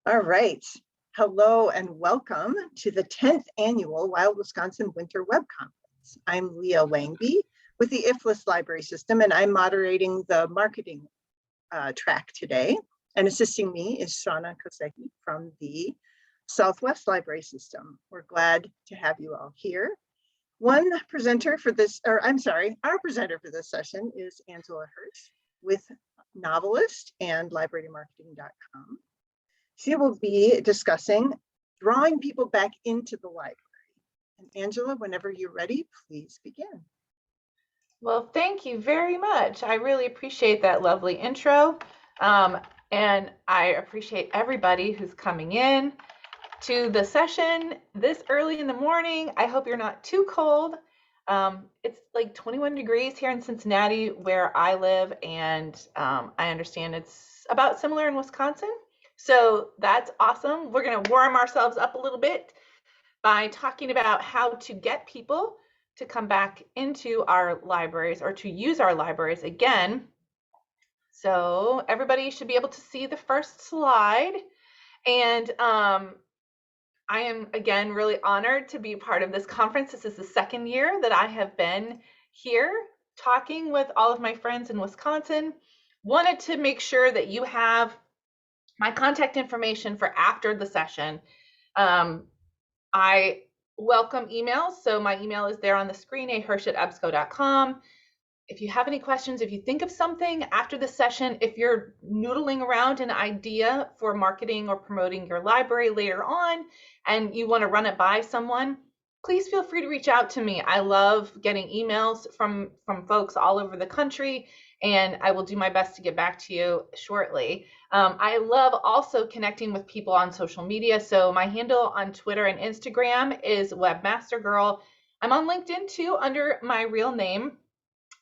All right. Hello and welcome to the 10th annual Wild Wisconsin Winter Web Conference. I'm Leah Wangby with the IFLIS Library System, and I'm moderating the marketing track today. And assisting me is Shauna Kosecki from the Southwest Library System. We're glad to have you all here. Our presenter for this session is Angela Hirsch with Novelist and librarymarketing.com. She will be discussing drawing people back into the library. And Angela, whenever you're ready, please begin. Well, thank you very much. I really appreciate that lovely intro. And I appreciate everybody who's coming in to the session this early in the morning. I hope you're not too cold. It's like 21 degrees here in Cincinnati where I live, and I understand it's about similar in Wisconsin. So that's awesome. We're going to warm ourselves up a little bit by talking about how to get people to come back into our libraries or to use our libraries again. So everybody should be able to see the first slide. And I am, again, really honored to be part of this conference. This is the second year that I have been here talking with all of my friends in Wisconsin. Wanted to make sure that you have my contact information for after the session. I welcome emails. So my email is there on the screen, ahirsch@ebsco.com. If you have any questions, if you think of something after the session, if you're noodling around an idea for marketing or promoting your library later on and you want to run it by someone, please feel free to reach out to me. I love getting emails from folks all over the country, and I will do my best to get back to you shortly. I love also connecting with people on social media. So my handle on Twitter and Instagram is Webmaster I'm on LinkedIn too under my real name.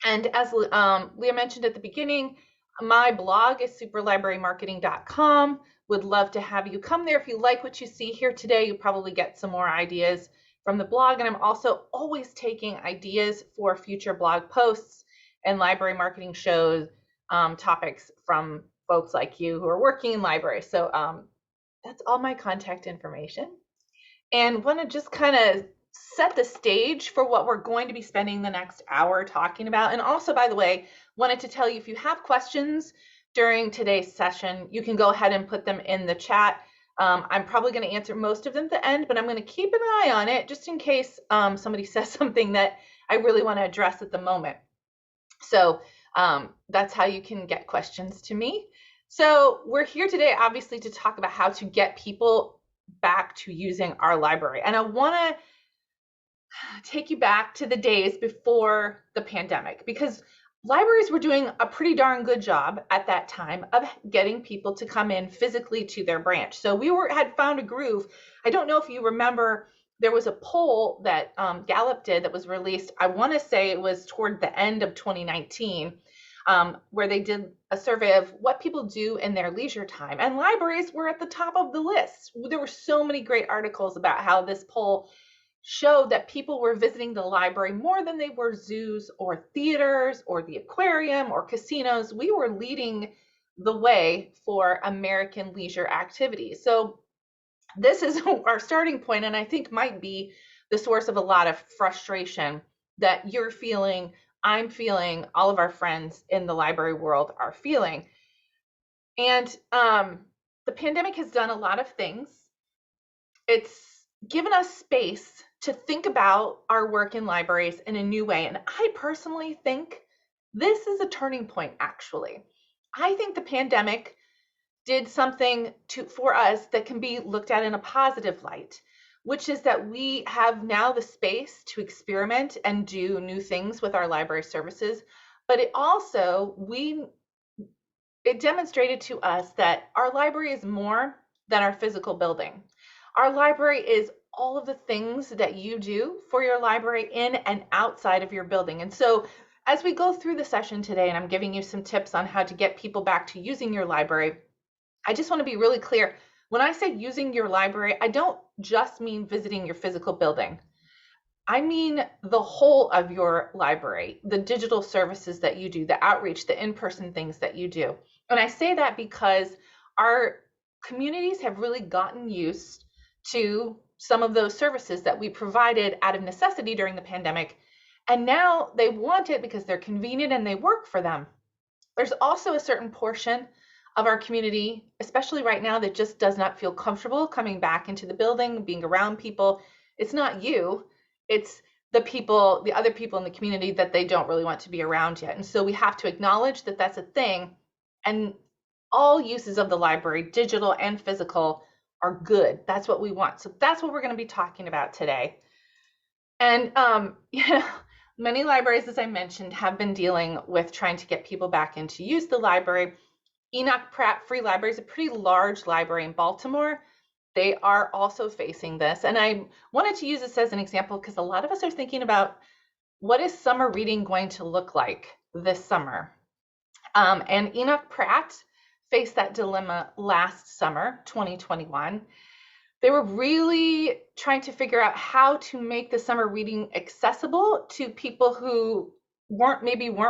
And as Leah mentioned at the beginning, my blog is superlibrarymarketing.com. Would love to have you come there. If you like what you see here today, you probably get some more ideas from the blog. And I'm also always taking ideas for future blog posts and library marketing shows, topics from folks like you who are working in libraries. So that's all my contact information. And want to just kind of set the stage for what we're going to be spending the next hour talking about. And also, by the way, wanted to tell you, if you have questions during today's session, you can go ahead and put them in the chat. I'm probably going to answer most of them at the end, but I'm going to keep an eye on it just in case somebody says something that I really want to address at the moment. So that's how you can get questions to me. So we're here today, obviously, to talk about how to get people back to using our library. And I want to take you back to the days before the pandemic, because libraries were doing a pretty darn good job at that time of getting people to come in physically to their branch. So we had found a groove. I don't know if you remember, there was a poll that Gallup did that was released, I want to say it was toward the end of 2019, where they did a survey of what people do in their leisure time. And libraries were at the top of the list. There were so many great articles about how this poll showed that people were visiting the library more than they were zoos or theaters or the aquarium or casinos. We were leading the way for American leisure activities. So this is our starting point, and I think might be the source of a lot of frustration that you're feeling, I'm feeling, all of our friends in the library world are feeling. And the pandemic has done a lot of things. It's given us space to think about our work in libraries in a new way. And I personally think this is a turning point, actually. I think the pandemic did something for us that can be looked at in a positive light, which is that we have now the space to experiment and do new things with our library services. But it also, it demonstrated to us that our library is more than our physical building. Our library is all of the things that you do for your library in and outside of your building. And so as we go through the session today, and I'm giving you some tips on how to get people back to using your library, I just want to be really clear. When I say using your library, I don't just mean visiting your physical building. I mean the whole of your library, the digital services that you do, the outreach, the in-person things that you do. And I say that because our communities have really gotten used to some of those services that we provided out of necessity during the pandemic. And now they want it because they're convenient and they work for them. There's also a certain portion of our community, especially right now, that just does not feel comfortable coming back into the building, being around people. It's not you, it's the people, the other people in the community that they don't really want to be around yet. And so we have to acknowledge that that's a thing. And all uses of the library, digital and physical, are good. That's what we want. So that's what we're going to be talking about today. And many libraries, as I mentioned, have been dealing with trying to get people back in to use the library. Enoch Pratt Free Library is a pretty large library in Baltimore. They are also facing this. And I wanted to use this as an example because a lot of us are thinking about what is summer reading going to look like this summer. And Enoch Pratt faced that dilemma last summer, 2021. They were really trying to figure out how to make the summer reading accessible to people who weren't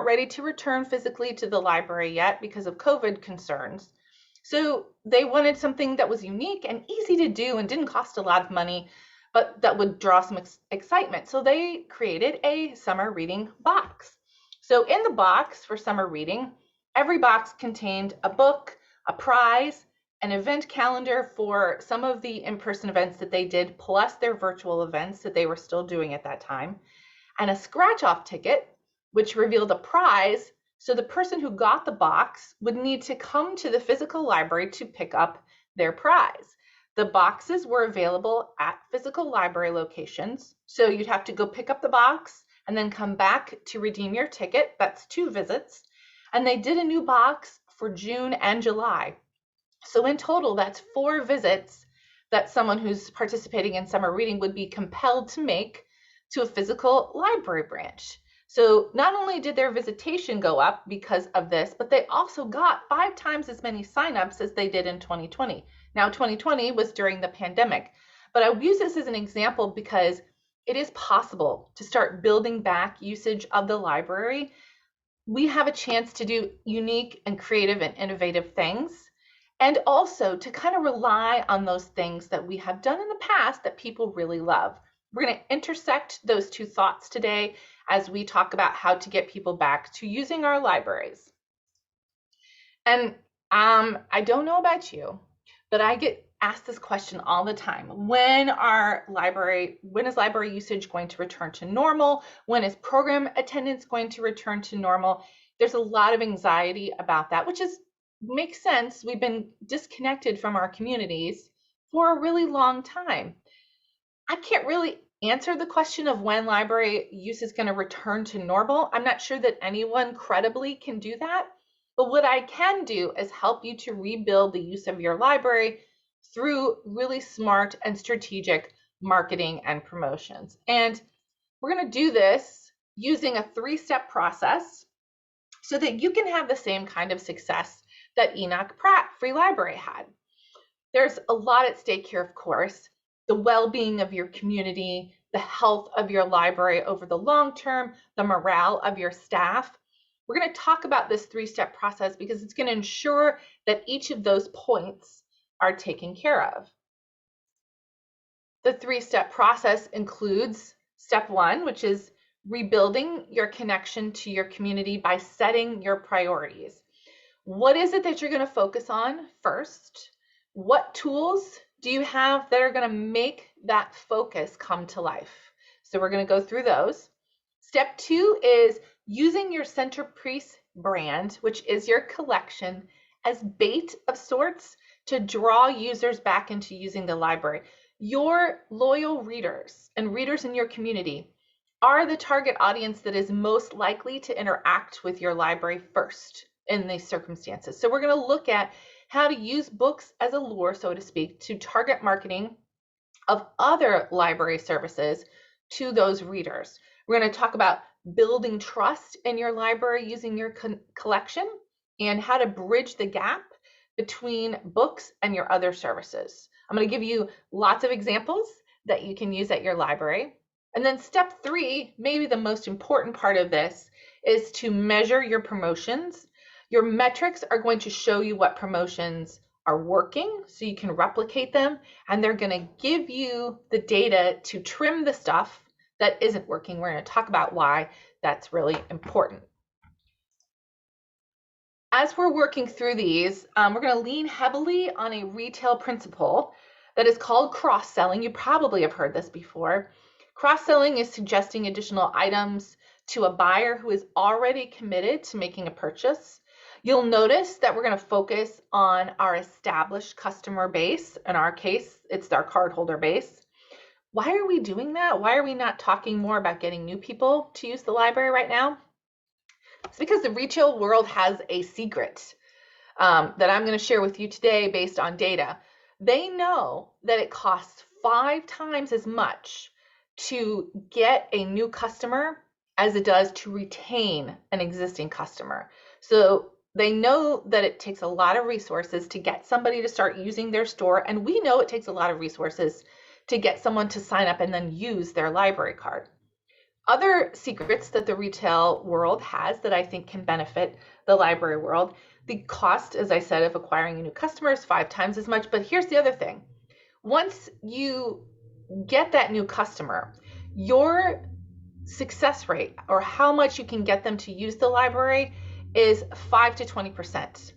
ready to return physically to the library yet because of COVID concerns. So they wanted something that was unique and easy to do and didn't cost a lot of money, but that would draw some excitement. So they created a summer reading box. So in the box for summer reading, every box contained a book, a prize, an event calendar for some of the in-person events that they did, plus their virtual events that they were still doing at that time, and a scratch-off ticket, which revealed a prize. So the person who got the box would need to come to the physical library to pick up their prize. The boxes were available at physical library locations. So you'd have to go pick up the box and then come back to redeem your ticket. That's 2 visits. And they did a new box for June and July. So in total, that's 4 visits that someone who's participating in summer reading would be compelled to make to a physical library branch. So not only did their visitation go up because of this, but they also got 5 times as many signups as they did in 2020. Now, 2020 was during the pandemic, but I use this as an example because it is possible to start building back usage of the library. We have a chance to do unique and creative and innovative things, and also to kind of rely on those things that we have done in the past that people really love. We're going to intersect those 2 thoughts today as we talk about how to get people back to using our libraries. And I don't know about you, but I get asked this question all the time. When is library usage going to return to normal? When is program attendance going to return to normal? There's a lot of anxiety about that, which makes sense. We've been disconnected from our communities for a really long time. I can't really answer the question of when library use is going to return to normal. I'm not sure that anyone credibly can do that. But what I can do is help you to rebuild the use of your library through really smart and strategic marketing and promotions. And we're going to do this using a 3-step process so that you can have the same kind of success that Enoch Pratt Free Library had. There's a lot at stake here, of course. The well-being of your community, the health of your library over the long term, the morale of your staff. We're going to talk about this 3-step process because it's going to ensure that each of those points are taken care of. The 3-step process includes step 1, which is rebuilding your connection to your community by setting your priorities. What is it that you're going to focus on first? What tools do you have that are going to make that focus come to life? So we're going to go through those. Step 2 is using your centerpiece brand, which is your collection, as bait of sorts to draw users back into using the library. Your loyal readers and readers in your community are the target audience that is most likely to interact with your library first in these circumstances. So we're going to look at how to use books as a lure, so to speak, to target marketing of other library services to those readers. We're going to talk about building trust in your library using your collection and how to bridge the gap between books and your other services. I'm going to give you lots of examples that you can use at your library. And then step 3, maybe the most important part of this, is to measure your promotions. Your metrics are going to show you what promotions are working so you can replicate them, and they're going to give you the data to trim the stuff that isn't working. We're going to talk about why that's really important. As we're working through these, we're going to lean heavily on a retail principle that is called cross-selling. You probably have heard this before. Cross-selling is suggesting additional items to a buyer who is already committed to making a purchase. You'll notice that we're going to focus on our established customer base. In our case, it's our cardholder base. Why are we doing that? Why are we not talking more about getting new people to use the library right now? It's because the retail world has a secret that I'm going to share with you today based on data. They know that it costs 5 times as much to get a new customer as it does to retain an existing customer. So they know that it takes a lot of resources to get somebody to start using their store, and we know it takes a lot of resources to get someone to sign up and then use their library card. Other secrets that the retail world has that I think can benefit the library world: the cost, as I said, of acquiring a new customer is 5 times as much. But here's the other thing. Once you get that new customer, your success rate, or how much you can get them to use the library, is 5 to 20%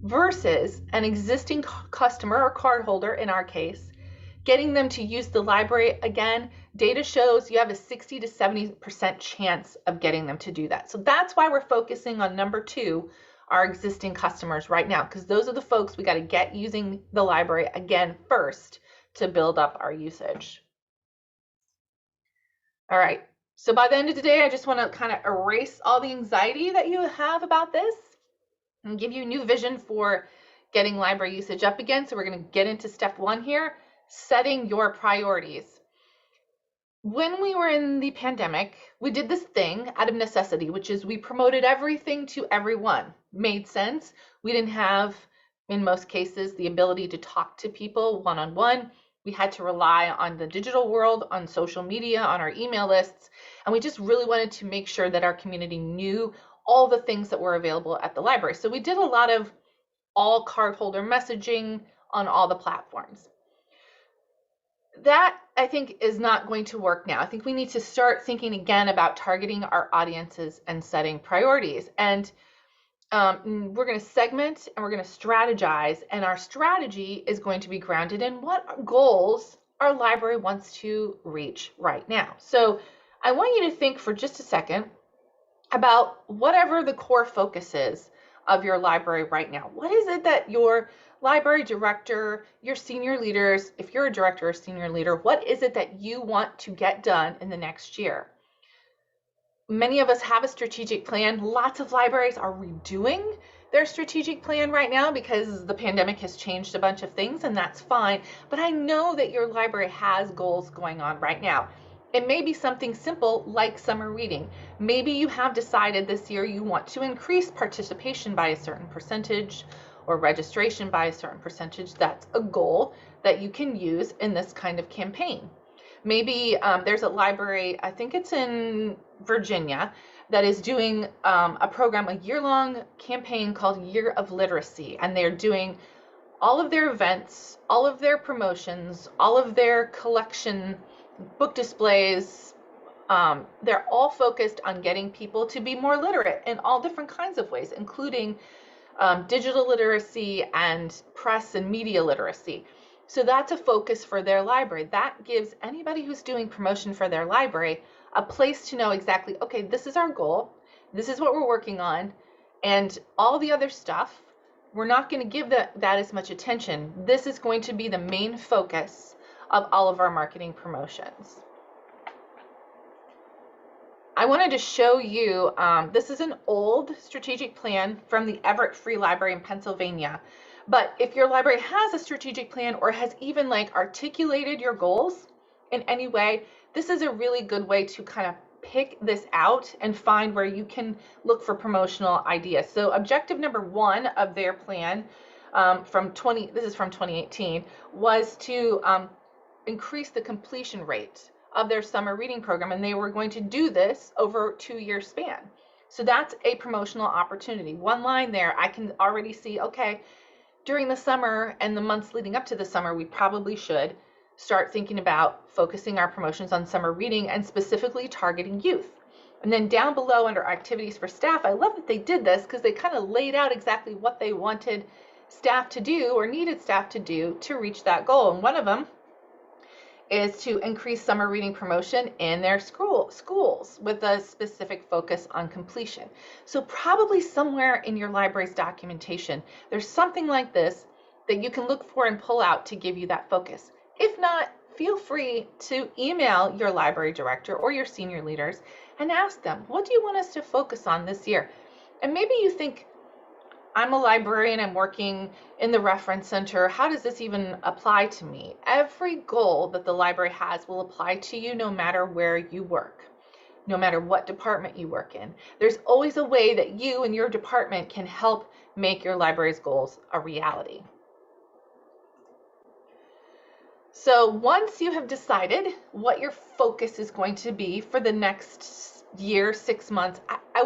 versus an existing customer or cardholder, in our case, getting them to use the library. Again, data shows you have a 60 to 70% chance of getting them to do that. So that's why we're focusing on number 2, our existing customers right now, because those are the folks we got to get using the library again first to build up our usage. All right, so by the end of the day, I just want to kind of erase all the anxiety that you have about this and give you a new vision for getting library usage up again. So we're going to get into step 1 here: setting your priorities. When we were in the pandemic, we did this thing out of necessity, which is we promoted everything to everyone. Made sense. We didn't have, in most cases, the ability to talk to people one-on-one. We had to rely on the digital world, on social media, on our email lists, and we just really wanted to make sure that our community knew all the things that were available at the library. So we did a lot of all cardholder messaging on all the platforms. That, I think, is not going to work now. I think we need to start thinking again about targeting our audiences and setting priorities. And we're going to segment and we're going to strategize. And our strategy is going to be grounded in what goals our library wants to reach right now. So I want you to think for just a second about whatever the core focus is of your library right now. What is it that your library director, your senior leaders, if you're a director or senior leader, what is it that you want to get done in the next year? Many of us have a strategic plan. Lots of libraries are redoing their strategic plan right now because the pandemic has changed a bunch of things, and that's fine. But I know that your library has goals going on right now. It may be something simple like summer reading. Maybe you have decided this year you want to increase participation by a certain percentage or registration by a certain percentage. That's a goal that you can use in this kind of campaign. Maybe there's a library, I think it's in Virginia, that is doing a program, a year-long campaign called Year of Literacy, and they're doing all of their events, all of their promotions, all of their collection book displays. They're all focused on getting people to be more literate in all different kinds of ways, including digital literacy and press and media literacy. So that's a focus for their library. That gives anybody who's doing promotion for their library a place to know exactly, okay, this is our goal, this is what we're working on, and all the other stuff, we're not going to give that as much attention. This is going to be the main focus of all of our marketing promotions. I wanted to show you, this is an old strategic plan from the Everett Free Library in Pennsylvania. But if your library has a strategic plan or has even like articulated your goals in any way, this is a really good way to kind of pick this out and find where you can look for promotional ideas. So objective number 1 of their plan this is from 2018, was to increase the completion rate of their summer reading program, and they were going to do this over a 2-year span. So that's a promotional opportunity. One line there, I can already see, okay, during the summer and the months leading up to the summer, we probably should start thinking about focusing our promotions on summer reading and specifically targeting youth. And then down below under activities for staff, I love that they did this because they kind of laid out exactly what they wanted staff to do or needed staff to do to reach that goal. And one of them is to increase summer reading promotion in their schools with a specific focus on completion. So probably somewhere in your library's documentation, there's something like this that you can look for and pull out to give you that focus. If not, feel free to email your library director or your senior leaders and ask them, what do you want us to focus on this year? And maybe you think, I'm a librarian, I'm working in the reference center. How does this even apply to me? Every goal that the library has will apply to you no matter where you work, no matter what department you work in. There's always a way that you and your department can help make your library's goals a reality. So once you have decided what your focus is going to be for the next year, 6 months, I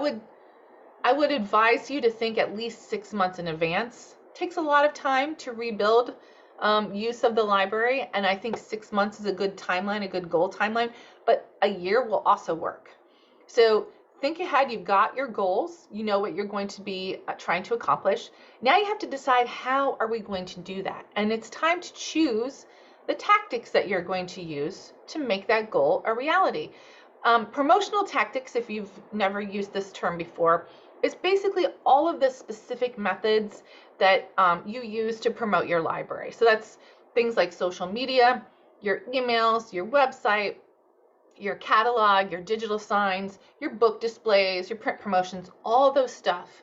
would advise you to think at least 6 months in advance. It takes a lot of time to rebuild use of the library, and I think 6 months is a good timeline, a good goal timeline, but a year will also work. So think ahead, you've got your goals, you know what you're going to be trying to accomplish. Now you have to decide, how are we going to do that? And it's time to choose the tactics that you're going to use to make that goal a reality. Promotional tactics, if you've never used this term before, is basically all of the specific methods that you use to promote your library. So that's things like social media, your emails, your website, your catalog, your digital signs, your book displays, your print promotions, all that stuff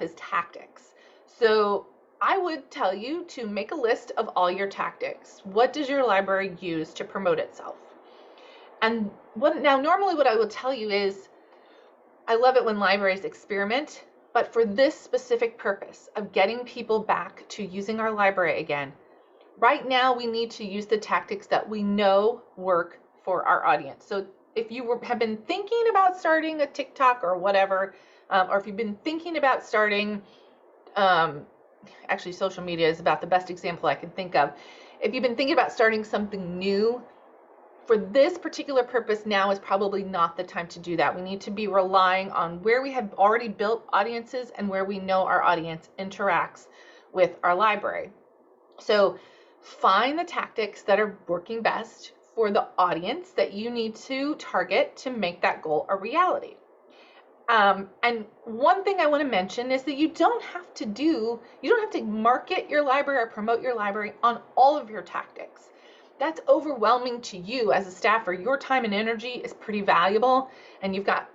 is tactics. So I would tell you to make a list of all your tactics. What does your library use to promote itself? And normally what I will tell you is, I love it when libraries experiment, but for this specific purpose of getting people back to using our library again, right now we need to use the tactics that we know work for our audience. So if you have been thinking about starting a TikTok or whatever, or if you've been thinking about starting, actually social media is about the best example I can think of. If you've been thinking about starting something new, for this particular purpose, now is probably not the time to do that. We need to be relying on where we have already built audiences and where we know our audience interacts with our library. So find the tactics that are working best for the audience that you need to target to make that goal a reality. And one thing I want to mention is that you don't have to market your library or promote your library on all of your tactics. That's overwhelming to you as a staffer. Your time and energy is pretty valuable, and you've got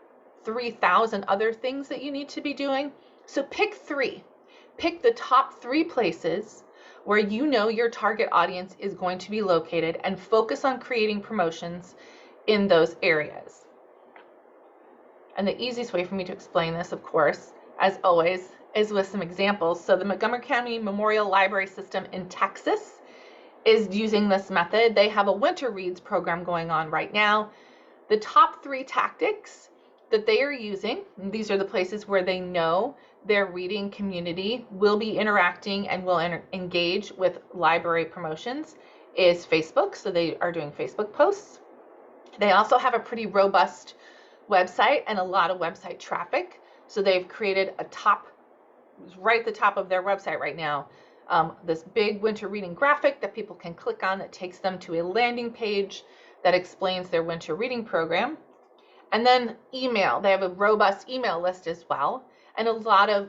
3,000 other things that you need to be doing. So pick 3. Pick the top 3 places where you know your target audience is going to be located and focus on creating promotions in those areas. And the easiest way for me to explain this, of course, as always, is with some examples. So the Montgomery County Memorial Library System in Texas is using this method. They have a winter reads program going on right now. The top 3 tactics that they are using, and these are the places where they know their reading community will be interacting and will engage with library promotions, is Facebook. So they are doing Facebook posts. They also have a pretty robust website and a lot of website traffic. So they've created right at the top of their website right now, this big winter reading graphic that people can click on that takes them to a landing page that explains their winter reading program. And then email. They have a robust email list as well. And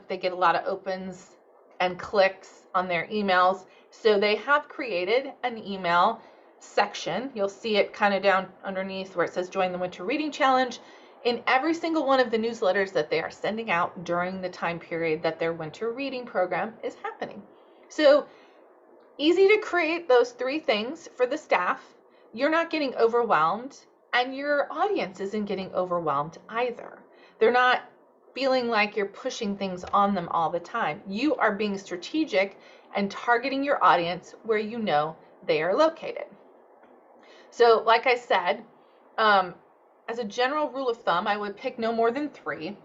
they get a lot of opens and clicks on their emails. So they have created an email section. You'll see it kind of down underneath where it says join the winter reading challenge in every single one of the newsletters that they are sending out during the time period that their winter reading program is happening. So easy to create those 3 things for the staff. You're not getting overwhelmed, and your audience isn't getting overwhelmed either. They're not feeling like you're pushing things on them all the time. You are being strategic and targeting your audience where you know they are located. So like I said, as a general rule of thumb, I would pick no more than 3.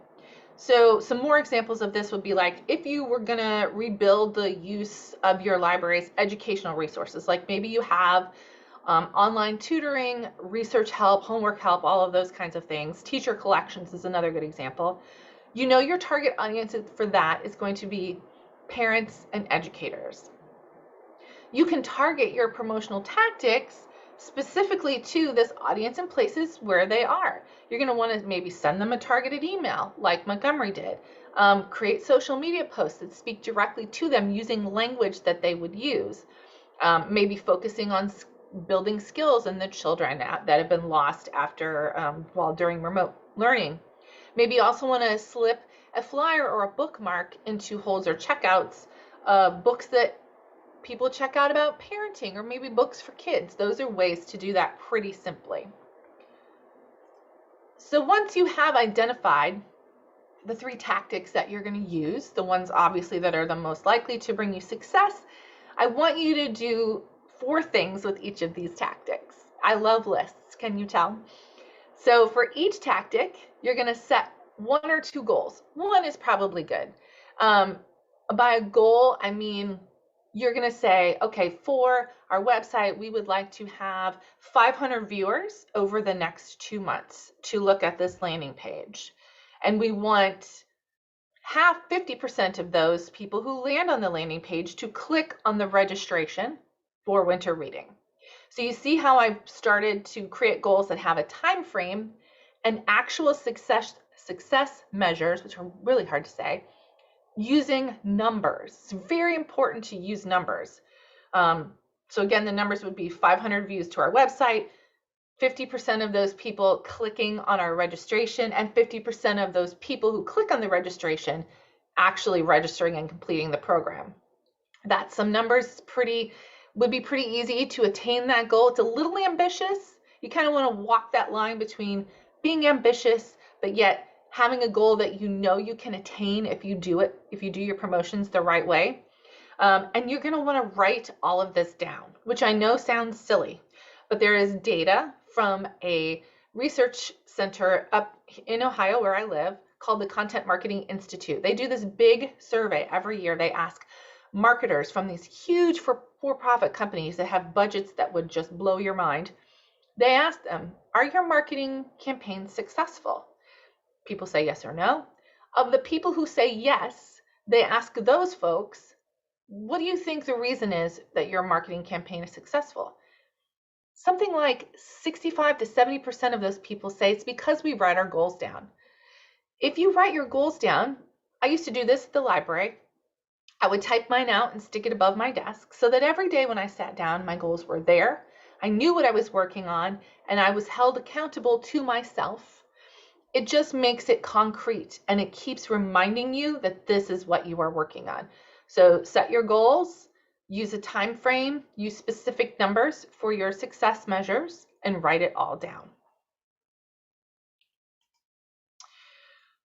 So some more examples of this would be like if you were going to rebuild the use of your library's educational resources, like maybe you have online tutoring, research help, homework help, all of those kinds of things. Teacher collections is another good example. You know your target audience for that is going to be parents and educators. You can target your promotional tactics specifically to this audience in places where they are. You're going to want to maybe send them a targeted email like Montgomery did. Create social media posts that speak directly to them using language that they would use. Maybe focusing on building skills in the children that have been lost after during remote learning. Maybe you also want to slip a flyer or a bookmark into holds or checkouts of books that people check out about parenting, or maybe books for kids. Those are ways to do that pretty simply. So once you have identified the 3 tactics that you're going to use, the ones obviously that are the most likely to bring you success, I want you to do 4 things with each of these tactics. I love lists, can you tell? So for each tactic, you're going to set 1 or 2 goals. 1 is probably good. By a goal, I mean you're going to say, okay, for our website, we would like to have 500 viewers over the next 2 months to look at this landing page. And we want 50% of those people who land on the landing page to click on the registration for winter reading. So you see how I've started to create goals that have a time frame and actual success measures, which are really hard to say, using numbers. It's very important to use numbers. So again, the numbers would be 500 views to our website, 50% of those people clicking on our registration, and 50% of those people who click on the registration actually registering and completing the program. That's some numbers would be pretty easy to attain that goal. It's a little ambitious. You kind of want to walk that line between being ambitious, but yet having a goal that you know you can attain if you do your promotions the right way. And you're going to want to write all of this down, which I know sounds silly, but there is data from a research center up in Ohio where I live called the Content Marketing Institute. They do this big survey every year. They ask marketers from these huge for-profit companies that have budgets that would just blow your mind. They ask them, are your marketing campaigns successful? People say yes or no. Of the people who say yes, they ask those folks, what do you think the reason is that your marketing campaign is successful? Something like 65 to 70% of those people say it's because we write our goals down. If you write your goals down, I used to do this at the library. I would type mine out and stick it above my desk so that every day when I sat down, my goals were there. I knew what I was working on, and I was held accountable to myself. It just makes it concrete, and it keeps reminding you that this is what you are working on. So set your goals, use a time frame, use specific numbers for your success measures, and write it all down.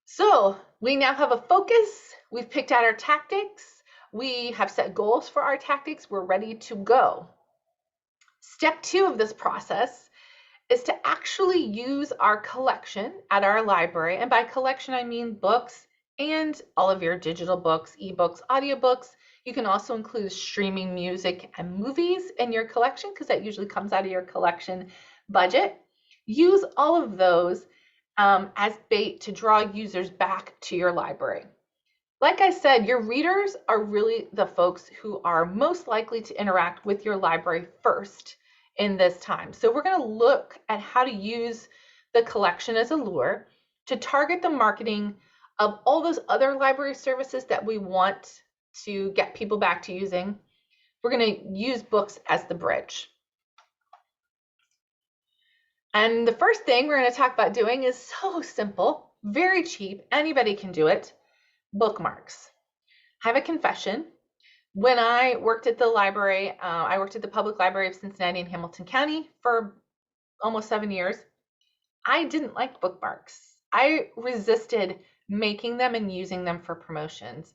So we now have a focus. We've picked out our tactics. We have set goals for our tactics. We're ready to go. Step 2 of this process is to actually use our collection at our library. And by collection, I mean books and all of your digital books, ebooks, audiobooks. You can also include streaming music and movies in your collection because that usually comes out of your collection budget. Use all of those as bait to draw users back to your library. Like I said, your readers are really the folks who are most likely to interact with your library first in this time. So we're going to look at how to use the collection as a lure to target the marketing of all those other library services that we want to get people back to using. We're going to use books as the bridge. And the first thing we're going to talk about doing is so simple, very cheap, anybody can do it, bookmarks. I have a confession. When I worked at the library, I worked at the Public Library of Cincinnati and Hamilton County for almost 7 years. I didn't like bookmarks. I resisted making them and using them for promotions.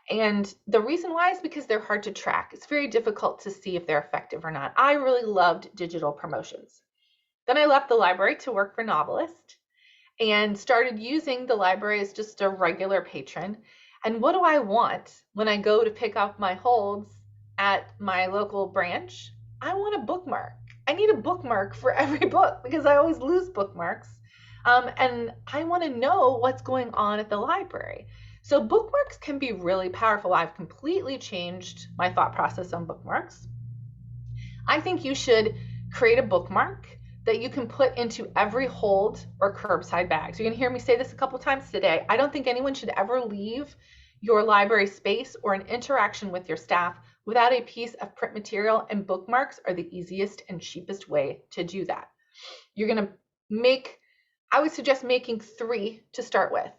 And the reason why is because they're hard to track. It's very difficult to see if they're effective or not. I really loved digital promotions. Then I left the library to work for Novelist. and started using the library as just a regular patron. And what do I want when I go to pick up my holds at my local branch? I want a bookmark. I need a bookmark for every book because I always lose bookmarks. And I want to know what's going on at the library. So bookmarks can be really powerful. I've completely changed my thought process on bookmarks. I think you should create a bookmark that you can put into every hold or curbside bag. So you're gonna hear me say this a couple times today. I don't think anyone should ever leave your library space or an interaction with your staff without a piece of print material, and bookmarks are the easiest and cheapest way to do that. You're gonna I would suggest making 3 to start with.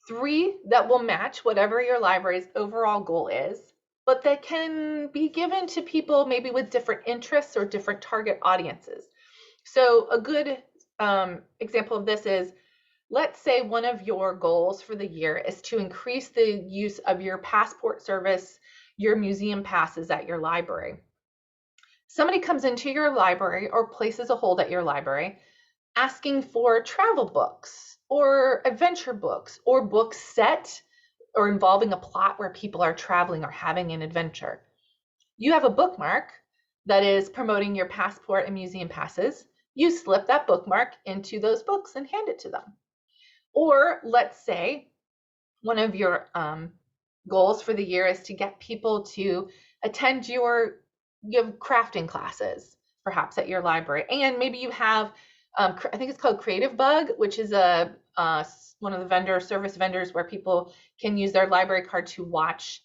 3 that will match whatever your library's overall goal is, but that can be given to people maybe with different interests or different target audiences. So a good example of this is, let's say one of your goals for the year is to increase the use of your passport service, your museum passes at your library. Somebody comes into your library or places a hold at your library asking for travel books or adventure books or books set or involving a plot where people are traveling or having an adventure. You have a bookmark that is promoting your passport and museum passes. You slip that bookmark into those books and hand it to them. Or let's say one of your goals for the year is to get people to attend you have crafting classes, perhaps at your library. And maybe you have, I think it's called Creative Bug, which is one of the service vendors where people can use their library card to watch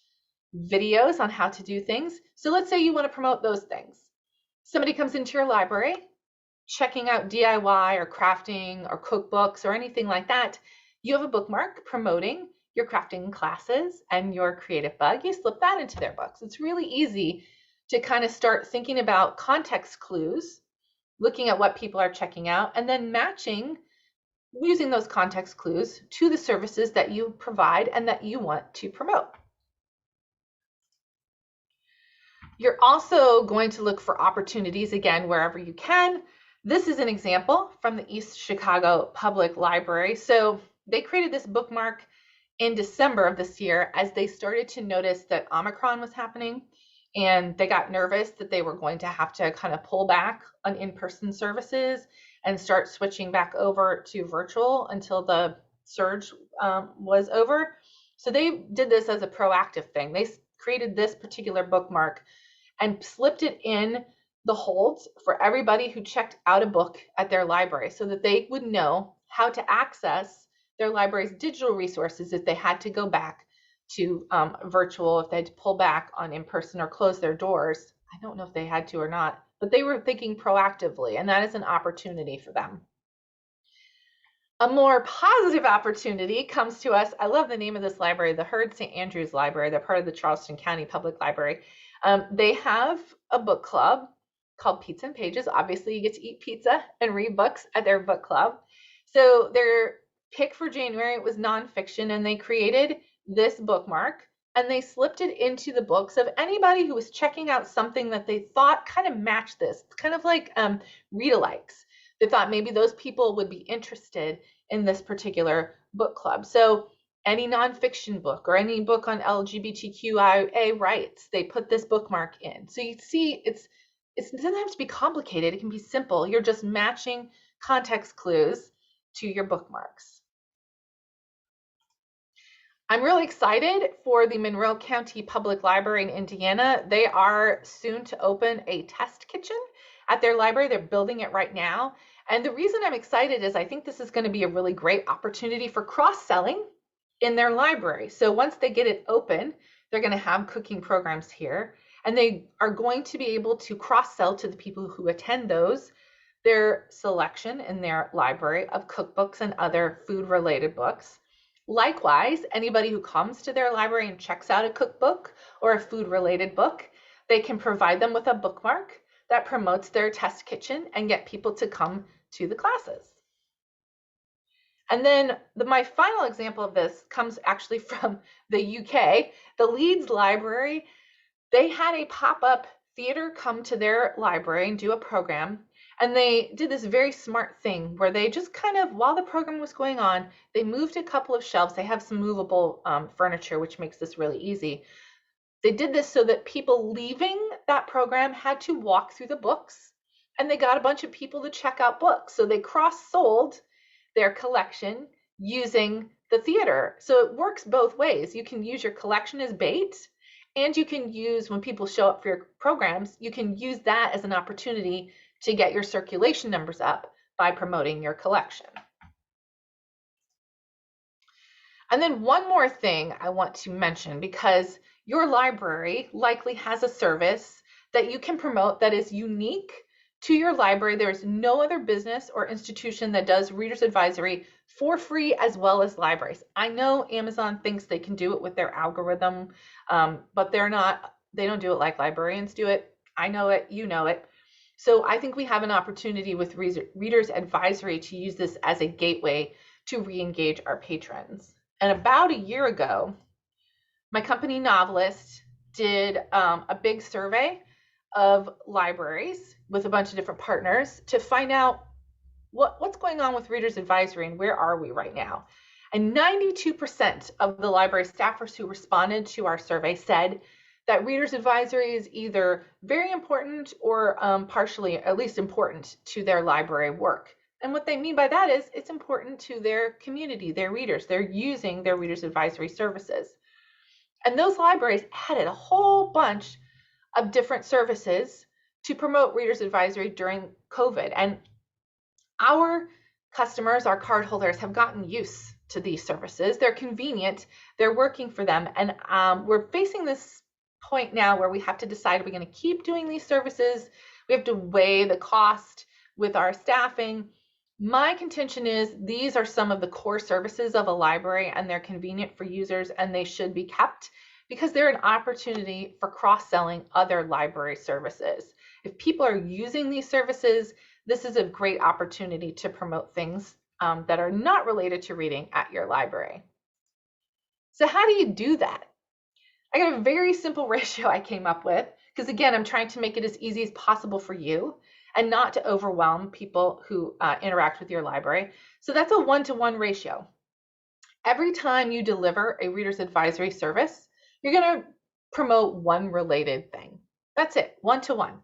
videos on how to do things. So let's say you want to promote those things. Somebody comes into your library checking out DIY or crafting or cookbooks or anything like that. You have a bookmark promoting your crafting classes and your Creative Bug. You slip that into their books. It's really easy to kind of start thinking about context clues, looking at what people are checking out, and then matching using those context clues to the services that you provide and that you want to promote. You're also going to look for opportunities, again, wherever you can. This is an example from the East Chicago Public Library. So they created this bookmark in December of this year as they started to notice that Omicron was happening, and they got nervous that they were going to have to kind of pull back on in-person services and start switching back over to virtual until the surge was over. So they did this as a proactive thing. They created this particular bookmark and slipped it in the holds for everybody who checked out a book at their library so that they would know how to access their library's digital resources if they had to go back to virtual, if they had to pull back on in-person or close their doors. I don't know if they had to or not, but they were thinking proactively, and that is an opportunity for them. A more positive opportunity comes to us. I love the name of this library, the Hurd St. Andrews Library. They're part of the Charleston County Public Library. They have a book club called Pizza and Pages. Obviously, you get to eat pizza and read books at their book club. So their pick for January was nonfiction, and they created this bookmark and they slipped it into the books of anybody who was checking out something that they thought kind of matched this. It's kind of like read-alikes. They thought maybe those people would be interested in this particular book club. So any nonfiction book or any book on LGBTQIA rights, they put this bookmark in. So you see, it doesn't have to be complicated. It can be simple. You're just matching context clues to your bookmarks. I'm really excited for the Monroe County Public Library in Indiana. They are soon to open a test kitchen at their library. They're building it right now. And the reason I'm excited is I think this is going to be a really great opportunity for cross-selling in their library. So once they get it open, they're going to have cooking programs here, and they are going to be able to cross-sell to the people who attend those their selection in their library of cookbooks and other food-related books. Likewise, anybody who comes to their library and checks out a cookbook or a food-related book, they can provide them with a bookmark that promotes their test kitchen and get people to come to the classes. And then my final example of this comes actually from the UK. The Leeds Library, they had a pop-up theater come to their library and do a program, And they did this very smart thing where they just kind of, while the program was going on, they moved a couple of shelves. They have some movable furniture, which makes this really easy. They did this so that people leaving that program had to walk through the books, and they got a bunch of people to check out books. So they cross-sold their collection using the theater. So it works both ways. You can use your collection as bait, and you can use, when people show up for your programs, you can use that as an opportunity to get your circulation numbers up by promoting your collection. And then one more thing I want to mention, because your library likely has a service that you can promote that is unique to your library. There's no other business or institution that does reader's advisory for free as well as libraries. I know Amazon thinks they can do it with their algorithm, but they don't do it like librarians do it. I know it, you know it. So I think we have an opportunity with reader's advisory to use this as a gateway to re-engage our patrons. And about a year ago, my company Novelist did a big survey of libraries with a bunch of different partners to find out what's going on with reader's advisory and where are we right now. And 92% of the library staffers who responded to our survey said that reader's advisory is either very important or partially at least important to their library work. And what they mean by that is it's important to their community, their readers. They're using their reader's advisory services. And those libraries added a whole bunch of different services to promote reader's advisory during COVID. And our customers, our cardholders, have gotten used to these services. They're convenient, they're working for them. And we're facing this point now where we have to decide, are we going to keep doing these services? We have to weigh the cost with our staffing. My contention is these are some of the core services of a library, and they're convenient for users, and they should be kept because they're an opportunity for cross-selling other library services. If people are using these services, this is a great opportunity to promote things that are not related to reading at your library. So how do you do that? I got a very simple ratio I came up with, because again, I'm trying to make it as easy as possible for you and not to overwhelm people who interact with your library. So that's a 1-to-1 ratio. Every time you deliver a reader's advisory service, you're going to promote one related thing. That's it, 1-to-1.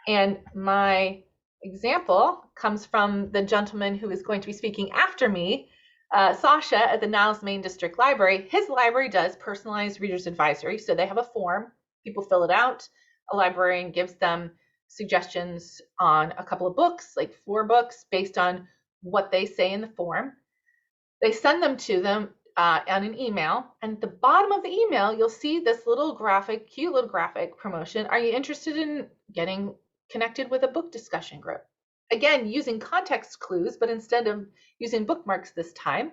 And my example comes from the gentleman who is going to be speaking after me, Sasha at the Niles Main District Library. His library does personalized reader's advisory. So they have a form, people fill it out, a librarian gives them suggestions on a couple of books, like 4 books, based on what they say in the form. They send them to them on an email, and at the bottom of the email, you'll see this little graphic, cute little graphic promotion. Are you interested in getting connected with a book discussion group? Again, using context clues, but instead of using bookmarks this time,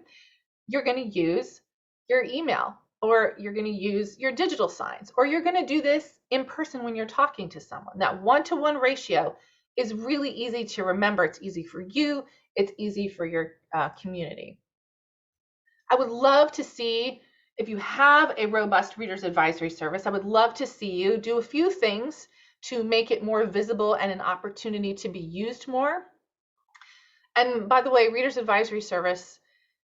you're going to use your email, or you're going to use your digital signs, or you're going to do this in person when you're talking to someone. That 1-to-1 ratio is really easy to remember. It's easy for you. It's easy for your community. I would love to see, if you have a robust reader's advisory service, I would love to see you do a few things to make it more visible and an opportunity to be used more. And by the way, reader's advisory service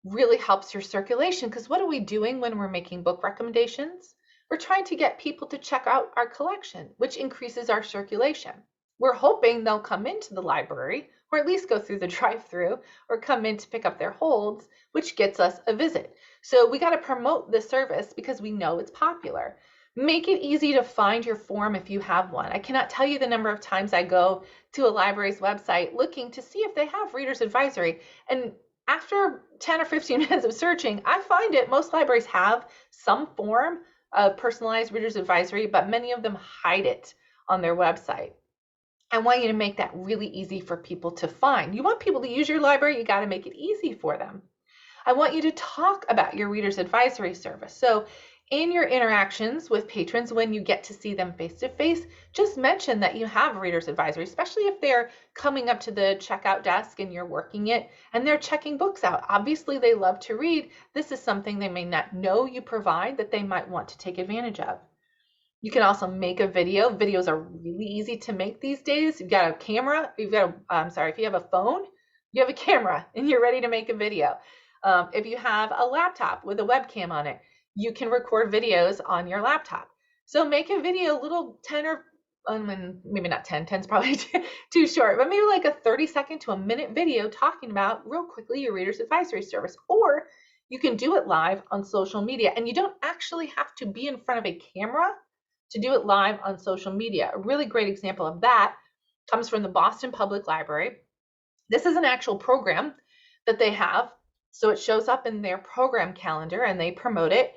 really helps your circulation, because what are we doing when we're making book recommendations? We're trying to get people to check out our collection, which increases our circulation. We're hoping they'll come into the library, or at least go through the drive-through, or come in to pick up their holds, which gets us a visit. So we got to promote this service because we know it's popular. Make it easy to find your form if you have one. I cannot tell you the number of times I go to a library's website looking to see if they have reader's advisory, and after 10 or 15 minutes of searching, I find it most libraries have some form of personalized reader's advisory, but many of them hide it on their website. I want you to make that really easy for people to find. You want people to use your library, you got to make it easy for them. I want you to talk about your reader's advisory service. So in your interactions with patrons, when you get to see them face to face, just mention that you have a reader's advisory, especially if they're coming up to the checkout desk and you're working it and they're checking books out. Obviously, they love to read. This is something they may not know you provide that they might want to take advantage of. You can also make a video. Videos are really easy to make these days. You've got a camera, if you have a phone, you have a camera and you're ready to make a video. If you have a laptop with a webcam on it, you can record videos on your laptop. So make a video, little 10 or maybe not 10, 10's probably too short, but maybe like a 30-second to a minute video talking about real quickly your reader's advisory service. Or you can do it live on social media, and you don't actually have to be in front of a camera to do it live on social media. A really great example of that comes from the Boston Public Library. This is an actual program that they have. So it shows up in their program calendar and they promote it.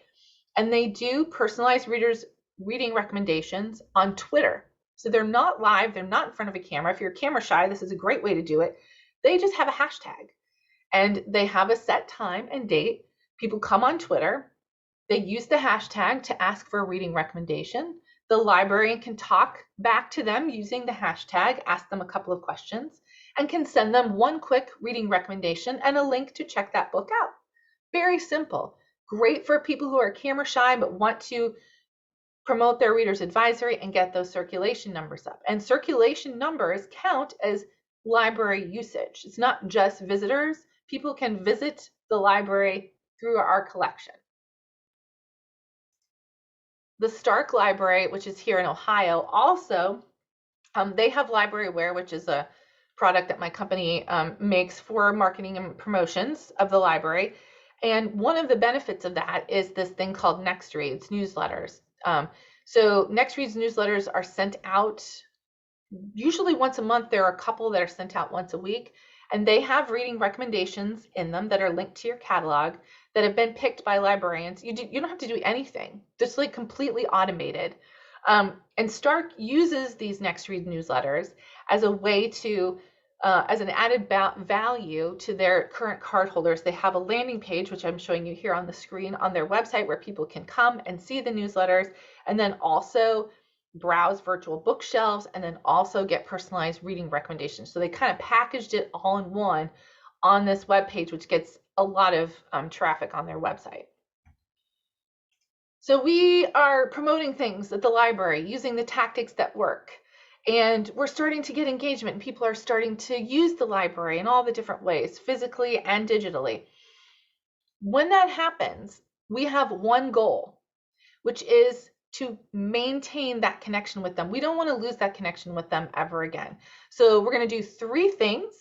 And they do personalized reading recommendations on Twitter. So they're not live, they're not in front of a camera. If you're camera shy, this is a great way to do it. They just have a hashtag and they have a set time and date. People come on Twitter, they use the hashtag to ask for a reading recommendation. The librarian can talk back to them using the hashtag, ask them a couple of questions, and can send them one quick reading recommendation and a link to check that book out. Very simple. Great for people who are camera shy but want to promote their reader's advisory and get those circulation numbers up. And circulation numbers count as library usage. It's not just visitors. People can visit the library through our collection. The Stark Library, which is here in Ohio, also, they have libraryware, which is a product that my company makes for marketing and promotions of the library. And one of the benefits of that is this thing called Next Reads newsletters. So Next Reads newsletters are sent out usually once a month. There are a couple that are sent out once a week, and they have reading recommendations in them that are linked to your catalog that have been picked by librarians. You don't have to do anything, just like completely automated. And Stark uses these Next Read newsletters as a way to, as an added value to their current cardholders. They have a landing page, which I'm showing you here on the screen, on their website, where people can come and see the newsletters and then also browse virtual bookshelves and then also get personalized reading recommendations. So they kind of packaged it all in one on this web page, which gets a lot of traffic on their website. So we are promoting things at the library using the tactics that work. And we're starting to get engagement, and people are starting to use the library in all the different ways, physically and digitally. When that happens, we have one goal, which is to maintain that connection with them. We don't want to lose that connection with them ever again. So we're going to do 3 things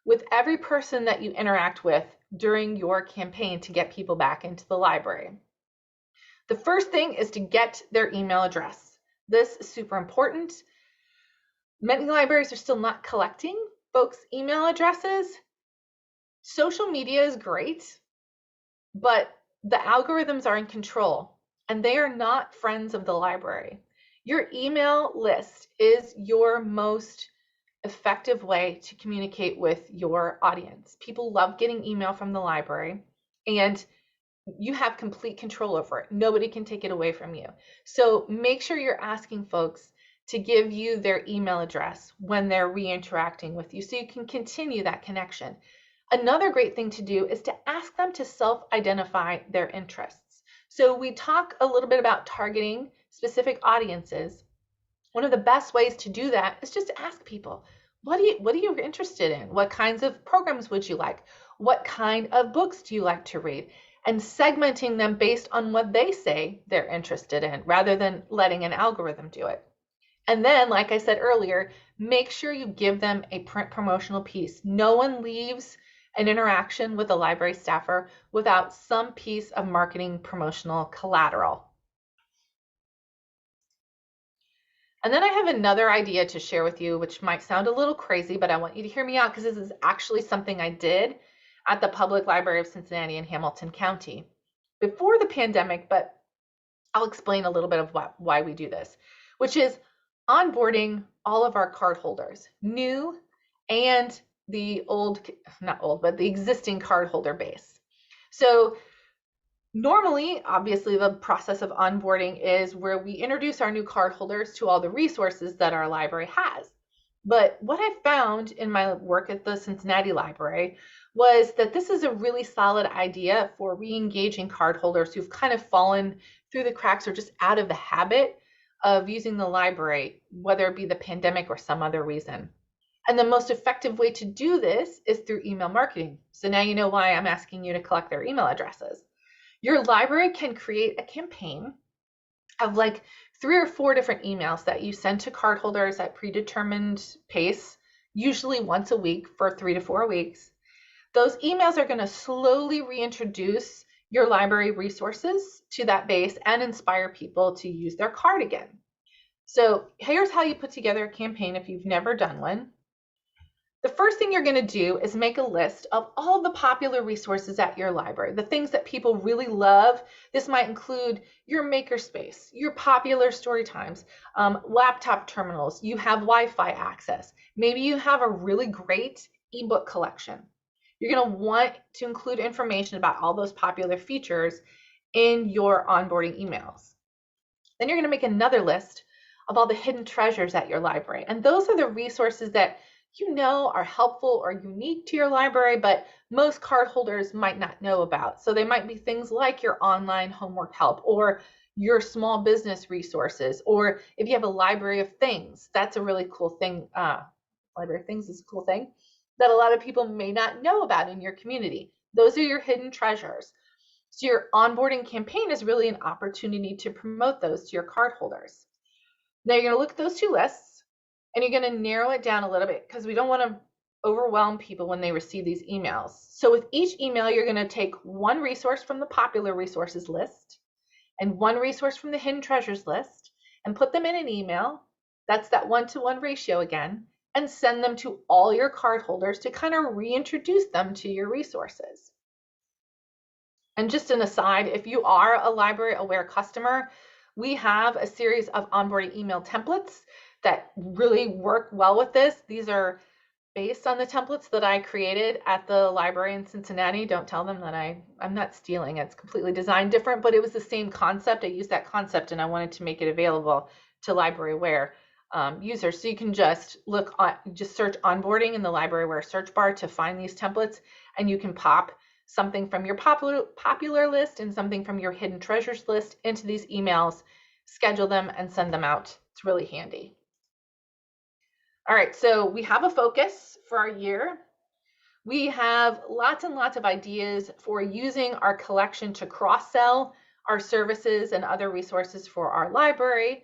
with every person that you interact with during your campaign to get people back into the library. The first thing is to get their email address. This is super important. Many libraries are still not collecting folks' email addresses. Social media is great, but the algorithms are in control and they are not friends of the library. Your email list is your most effective way to communicate with your audience. People love getting email from the library, and you have complete control over it. Nobody can take it away from you. So make sure you're asking folks to give you their email address when they're re-interacting with you so you can continue that connection. Another great thing to do is to ask them to self-identify their interests. So we talk a little bit about targeting specific audiences. One of the best ways to do that is just to ask people, what are you interested in? What kinds of programs would you like? What kind of books do you like to read? And segmenting them based on what they say they're interested in, rather than letting an algorithm do it. And then, like I said earlier, make sure you give them a print promotional piece. No one leaves an interaction with a library staffer without some piece of marketing promotional collateral. And then I have another idea to share with you, which might sound a little crazy, but I want you to hear me out because this is actually something I did at the Public Library of Cincinnati in Hamilton County before the pandemic, but I'll explain a little bit of why we do this, which is onboarding all of our cardholders, new and the the existing cardholder base. So normally, obviously, the process of onboarding is where we introduce our new cardholders to all the resources that our library has. But what I found in my work at the Cincinnati Library was that this is a really solid idea for re-engaging cardholders who've kind of fallen through the cracks or just out of the habit of using the library, whether it be the pandemic or some other reason. And the most effective way to do this is through email marketing. So now you know why I'm asking you to collect their email addresses. Your library can create a campaign of like 3 or 4 different emails that you send to cardholders at predetermined pace, usually once a week for 3 to 4 weeks. Those emails are going to slowly reintroduce your library resources to that base and inspire people to use their card again. So here's how you put together a campaign if you've never done one. The first thing you're going to do is make a list of all the popular resources at your library, the things that people really love. This might include your makerspace, your popular story times, laptop terminals, you have Wi-Fi access. Maybe you have a really great ebook collection. You're going to want to include information about all those popular features in your onboarding emails. Then you're going to make another list of all the hidden treasures at your library. And those are the resources that you know are helpful or unique to your library, but most cardholders might not know about. So they might be things like your online homework help or your small business resources, or if you have a library of things, that's a really cool thing. Library of things is a cool thing that a lot of people may not know about in your community. Those are your hidden treasures. So your onboarding campaign is really an opportunity to promote those to your cardholders. Now you're going to look at those 2 lists and you're going to narrow it down a little bit because we don't want to overwhelm people when they receive these emails. So with each email, you're going to take 1 resource from the popular resources list and 1 resource from the hidden treasures list and put them in an email. That's that 1-to-1 ratio again, and send them to all your cardholders to kind of reintroduce them to your resources. And just an aside, if you are a library aware customer, we have a series of onboarding email templates that really work well with this. These are based on the templates that I created at the library in Cincinnati. Don't tell them that I'm not stealing. It's completely designed different, but it was the same concept. I used that concept and I wanted to make it available to library aware users. So you can just search onboarding in the library aware search bar to find these templates, and you can pop something from your popular list and something from your hidden treasures list into these emails, schedule them and send them out. It's really handy. All right, so we have a focus for our year. We have lots and lots of ideas for using our collection to cross-sell our services and other resources for our library.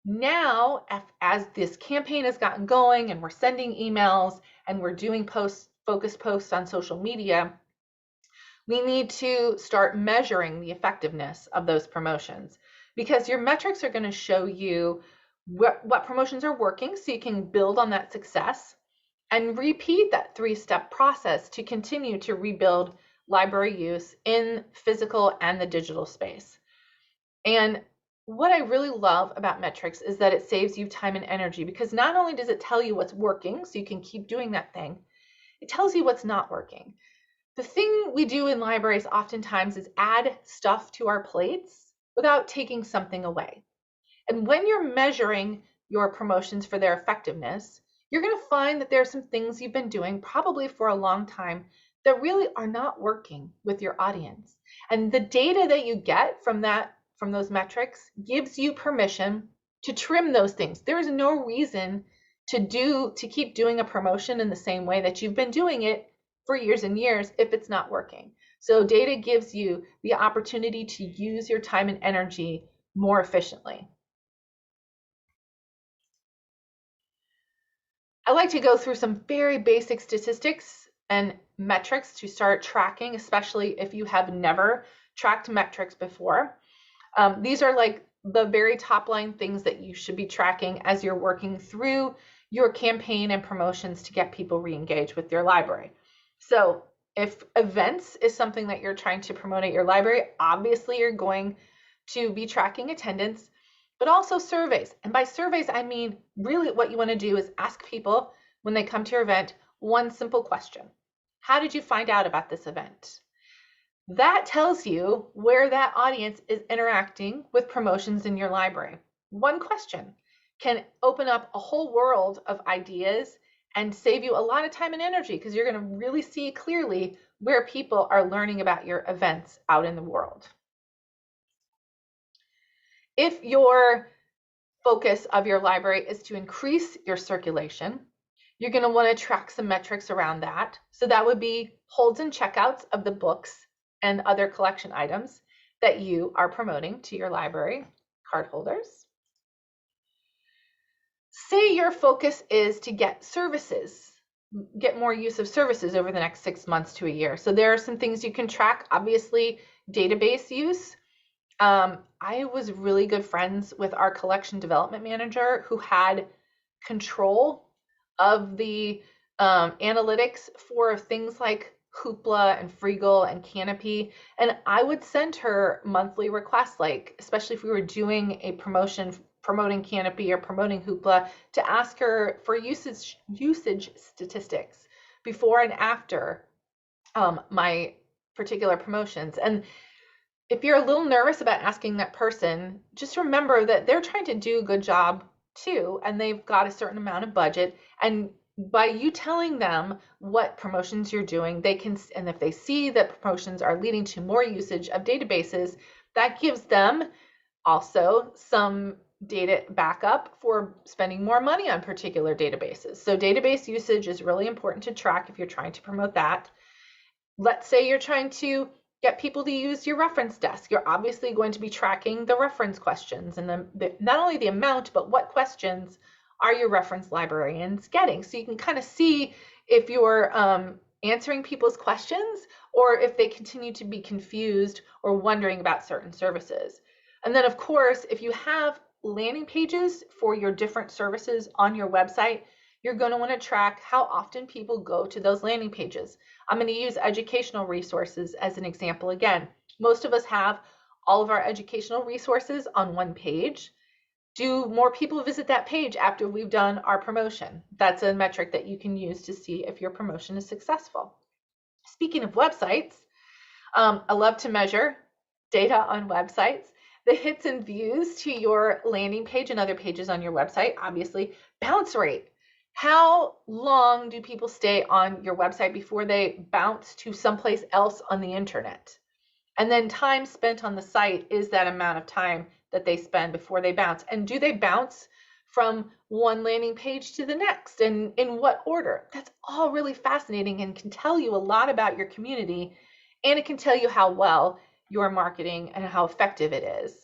Now, as this campaign has gotten going and we're sending emails and we're doing focus posts on social media, we need to start measuring the effectiveness of those promotions, because your metrics are going to show you what promotions are working so you can build on that success and repeat that 3-step process to continue to rebuild library use in physical and the digital space. And what I really love about metrics is that it saves you time and energy, because not only does it tell you what's working so you can keep doing that thing, it tells you what's not working. The thing we do in libraries oftentimes is add stuff to our plates without taking something away. And when you're measuring your promotions for their effectiveness, you're going to find that there are some things you've been doing probably for a long time that really are not working with your audience. And the data that you get from those metrics gives you permission to trim those things. There is no reason to keep doing a promotion in the same way that you've been doing it for years and years if it's not working. So data gives you the opportunity to use your time and energy more efficiently. I like to go through some very basic statistics and metrics to start tracking, especially if you have never tracked metrics before. These are like the very top line things that you should be tracking as you're working through your campaign and promotions to get people re-engaged with your library. So if events is something that you're trying to promote at your library, obviously you're going to be tracking attendance, but also surveys. And by surveys, I mean really what you want to do is ask people when they come to your event one simple question. How did you find out about this event? That tells you where that audience is interacting with promotions in your library. One question can open up a whole world of ideas and save you a lot of time and energy, because you're going to really see clearly where people are learning about your events out in the world. If your focus of your library is to increase your circulation, you're going to want to track some metrics around that. So that would be holds and checkouts of the books and other collection items that you are promoting to your library card holders. Say your focus is to get services, get more use of services over the next 6 months to a year. So there are some things you can track. Obviously, database use. I was really good friends with our collection development manager who had control of the analytics for things like Hoopla and Freegal and Canopy. And I would send her monthly requests, like especially if we were doing a promotion, promoting Canopy or promoting Hoopla, to ask her for usage statistics before and after my particular promotions. And if you're a little nervous about asking that person, just remember that they're trying to do a good job too, and they've got a certain amount of budget. And by you telling them what promotions you're doing, they can, and if they see that promotions are leading to more usage of databases, that gives them also some data backup for spending more money on particular databases. So database usage is really important to track if you're trying to promote that. Let's say you're trying to get people to use your reference desk. You're obviously going to be tracking the reference questions and not only the amount, but what questions are your reference librarians getting. So you can kind of see if you're answering people's questions or if they continue to be confused or wondering about certain services. And then of course, if you have landing pages for your different services on your website, you're going to want to track how often people go to those landing pages. I'm going to use educational resources as an example again. Most of us have all of our educational resources on one page. Do more people visit that page after we've done our promotion? That's a metric that you can use to see if your promotion is successful. Speaking of websites, I love to measure data on websites. The hits and views to your landing page and other pages on your website, obviously. Bounce rate. How long do people stay on your website before they bounce to someplace else on the internet? And then time spent on the site is that amount of time that they spend before they bounce. And do they bounce from one landing page to the next? And in what order? That's all really fascinating and can tell you a lot about your community. And it can tell you how well you're marketing and how effective it is.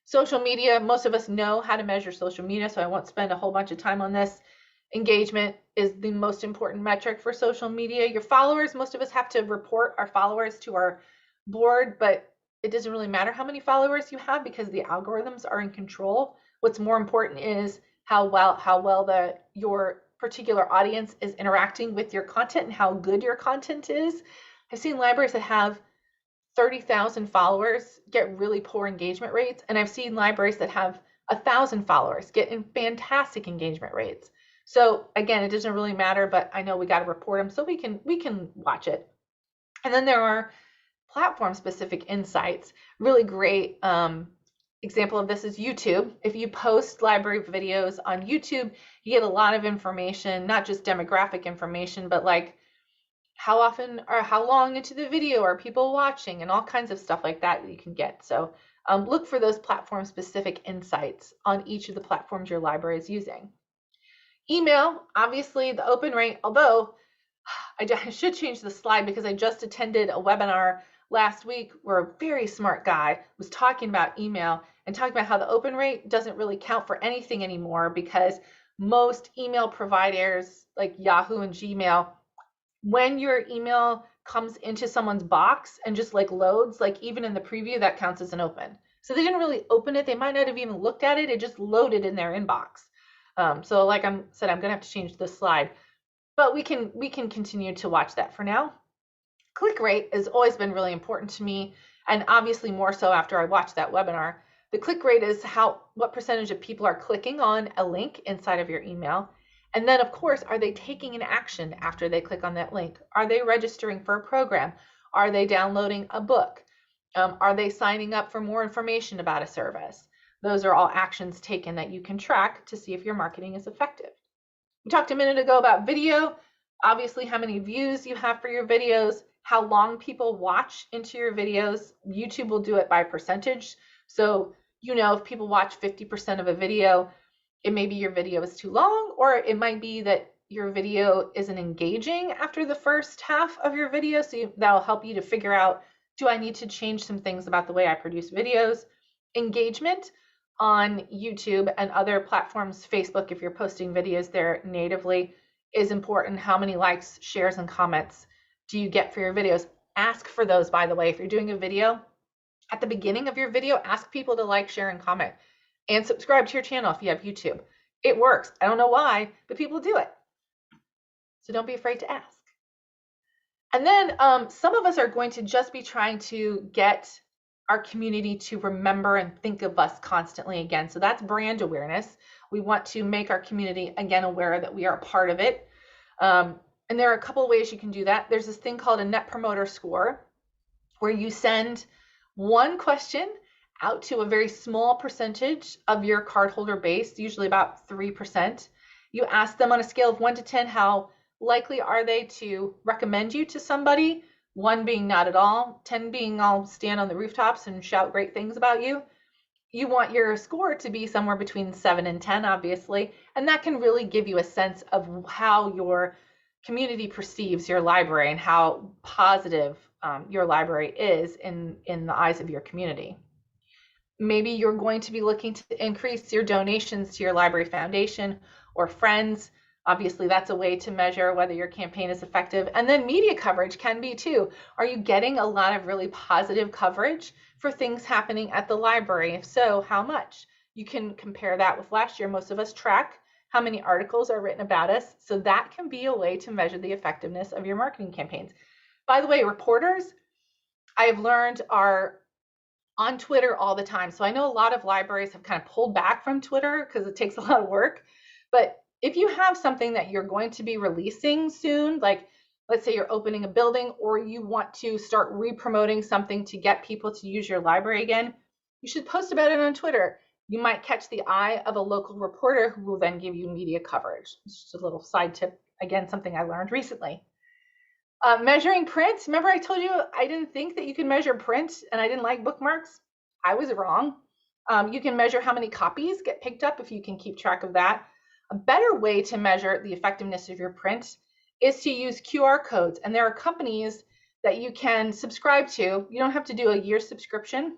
Social media, most of us know how to measure social media, so I won't spend a whole bunch of time on this. Engagement is the most important metric for social media. Your followers, most of us have to report our followers to our board, but it doesn't really matter how many followers you have because the algorithms are in control. What's more important is how well your particular audience is interacting with your content and how good your content is. I've seen libraries that have 30,000 followers get really poor engagement rates, and I've seen libraries that have 1,000 followers get in fantastic engagement rates. So again, it doesn't really matter, but I know we got to report them so we can watch it. And then there are platform-specific insights. Really great example of this is YouTube. If you post library videos on YouTube, you get a lot of information, not just demographic information, but like how often or how long into the video are people watching and all kinds of stuff like that you can get. So look for those platform specific insights on each of the platforms your library is using. Email, obviously the open rate, although I should change the slide because I just attended a webinar last week where a very smart guy was talking about email and talking about how the open rate doesn't really count for anything anymore because most email providers like Yahoo and Gmail, when your email comes into someone's box and just like loads, like even in the preview, that counts as an open. So they didn't really open it. They might not have even looked at it. It just loaded in their inbox. So like I said, I'm gonna have to change this slide, but we can continue to watch that for now. Click rate has always been really important to me, and obviously more so after I watched that webinar. The click rate is what percentage of people are clicking on a link inside of your email. And then, of course, are they taking an action after they click on that link? Are they registering for a program? Are they downloading a book? Are they signing up for more information about a service? Those are all actions taken that you can track to see if your marketing is effective. We talked a minute ago about video, obviously how many views you have for your videos, how long people watch into your videos. YouTube will do it by percentage. So You know, if people watch 50% of a video, it may be your video is too long, or it might be that your video isn't engaging after the first half of your video. So that'll help you to figure out, do I need to change some things about the way I produce videos? Engagement on YouTube and other platforms, Facebook, if you're posting videos there natively, is important. How many likes, shares, and comments do you get for your videos? Ask for those, by the way. If you're doing a video, at the beginning of your video, ask people to like, share, and comment, and subscribe to your channel if you have YouTube. It works. I don't know why, but people do it. So don't be afraid to ask. And then some of us are going to just be trying to get our community to remember and think of us constantly again. So that's brand awareness. We want to make our community again aware that we are a part of it. And there are a couple of ways you can do that. There's this thing called a Net Promoter Score, where you send one question out to a very small percentage of your cardholder base, usually about 3%. You ask them on a scale of 1 to 10, how likely are they to recommend you to somebody? 1 being not at all, 10 being I'll stand on the rooftops and shout great things about you. You want your score to be somewhere between 7 and 10, obviously, and that can really give you a sense of how your community perceives your library and how positive your library is in the eyes of your community. Maybe you're going to be looking to increase your donations to your library foundation or friends. Obviously, that's a way to measure whether your campaign is effective. And then media coverage can be too. Are you getting a lot of really positive coverage for things happening at the library? If so, how much? You can compare that with last year. Most of us track how many articles are written about us. So that can be a way to measure the effectiveness of your marketing campaigns. By the way, reporters, I have learned, are on Twitter all the time. So I know a lot of libraries have kind of pulled back from Twitter because it takes a lot of work. But if you have something that you're going to be releasing soon, like let's say you're opening a building, or you want to start re-promoting something to get people to use your library again, you should post about it on Twitter. You might catch the eye of a local reporter who will then give you media coverage. It's just a little side tip. Again, something I learned recently. Measuring print. Remember I told you I didn't think that you could measure print and I didn't like bookmarks? I was wrong. You can measure how many copies get picked up if you can keep track of that. A better way to measure the effectiveness of your print is to use QR codes. And there are companies that you can subscribe to. You don't have to do a year subscription,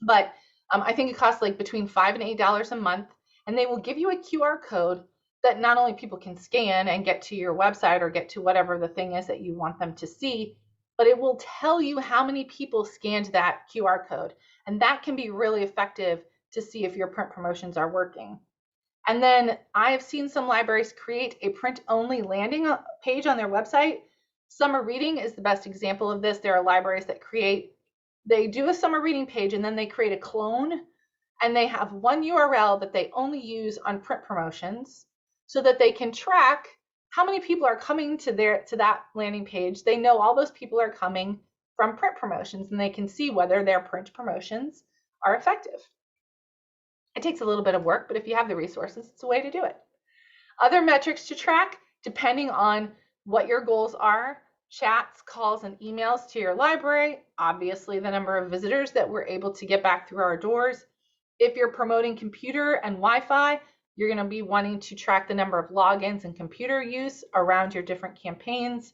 but I think it costs like between $5 and $8 a month. And they will give you a QR code that not only people can scan and get to your website or get to whatever the thing is that you want them to see, but it will tell you how many people scanned that QR code. And that can be really effective to see if your print promotions are working. And then I have seen some libraries create a print-only landing page on their website. Summer reading is the best example of this. There are libraries that they do a summer reading page and then they create a clone, and they have one URL that they only use on print promotions so that they can track how many people are coming to that landing page. They know all those people are coming from print promotions, and they can see whether their print promotions are effective. It takes a little bit of work, but if you have the resources, it's a way to do it. Other metrics to track, depending on what your goals are: chats, calls, and emails to your library. Obviously, the number of visitors that we're able to get back through our doors. If you're promoting computer and Wi-Fi, you're going to be wanting to track the number of logins and computer use around your different campaigns.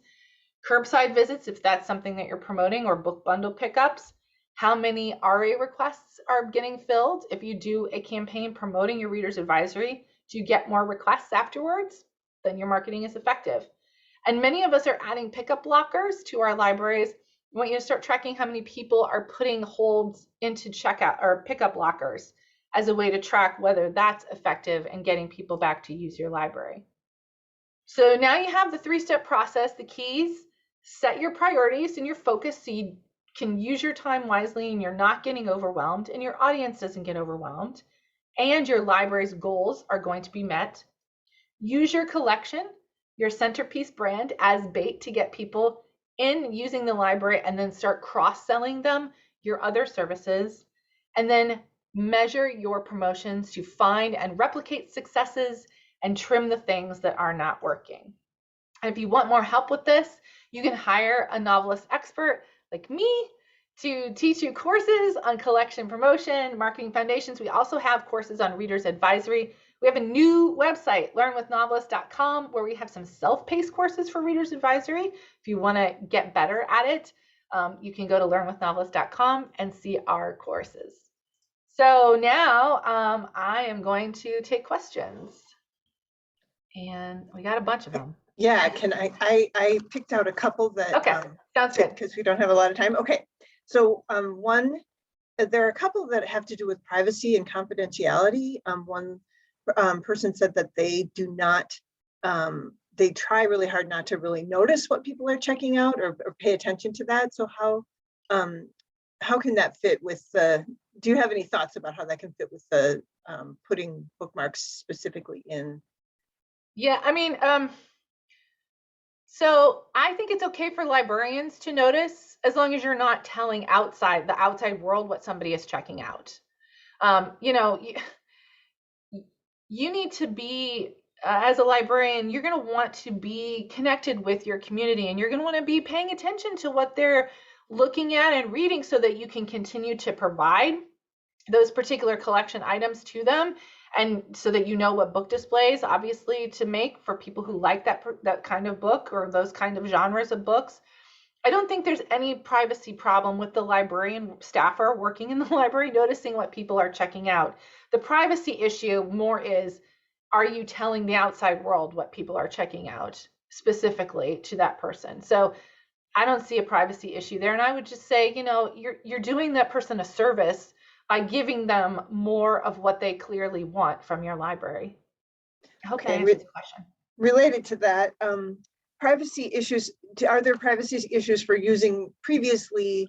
Curbside visits, if that's something that you're promoting, or book bundle pickups. How many RA requests are getting filled? If you do a campaign promoting your reader's advisory, do you get more requests afterwards? Then your marketing is effective. And many of us are adding pickup blockers to our libraries. We want you to start tracking how many people are putting holds into checkout or pickup blockers as a way to track whether that's effective and getting people back to use your library. So now you have the 3-step process, the keys. Set your priorities and your focus so you can use your time wisely and you're not getting overwhelmed and your audience doesn't get overwhelmed, and your library's goals are going to be met. Use your collection, your centerpiece brand, as bait to get people in using the library, and then start cross-selling them your other services. And then measure your promotions to find and replicate successes and trim the things that are not working. And if you want more help with this, you can hire a novelist expert like me. to teach you courses on collection promotion, marketing foundations. We also have courses on readers advisory. We have a new website, learnwithnovelist.com, where we have some self-paced courses for readers advisory. If you want to get better at it, you can go to learnwithnovelist.com and see our courses. So now I am going to take questions, and we got a bunch of them. Yeah, can I picked out a couple that okay, sounds good, because we don't have a lot of time. Okay, so there are a couple that have to do with privacy and confidentiality. One person said that they do not, they try really hard not to really notice what people are checking out or pay attention to that. So how can that fit with the, do you have any thoughts about how that can fit with the putting bookmarks specifically in? Yeah, I mean, so I think it's okay for librarians to notice, as long as you're not telling the outside world what somebody is checking out. You know, you need to be, as a librarian, you're going to want to be connected with your community, and you're going to want to be paying attention to what they're looking at and reading, so that you can continue to provide those particular collection items to them, and so that you know what book displays obviously to make for people who like that kind of book or those kind of genres of books. I don't think there's any privacy problem with the librarian staffer working in the library noticing what people are checking out. The privacy issue more is, are you telling the outside world what people are checking out specifically to that person? So I don't see a privacy issue there. And I would just say, you know, you're doing that person a service by giving them more of what they clearly want from your library. I hope that answers the question. Related to that, privacy issues, are there privacy issues for using previously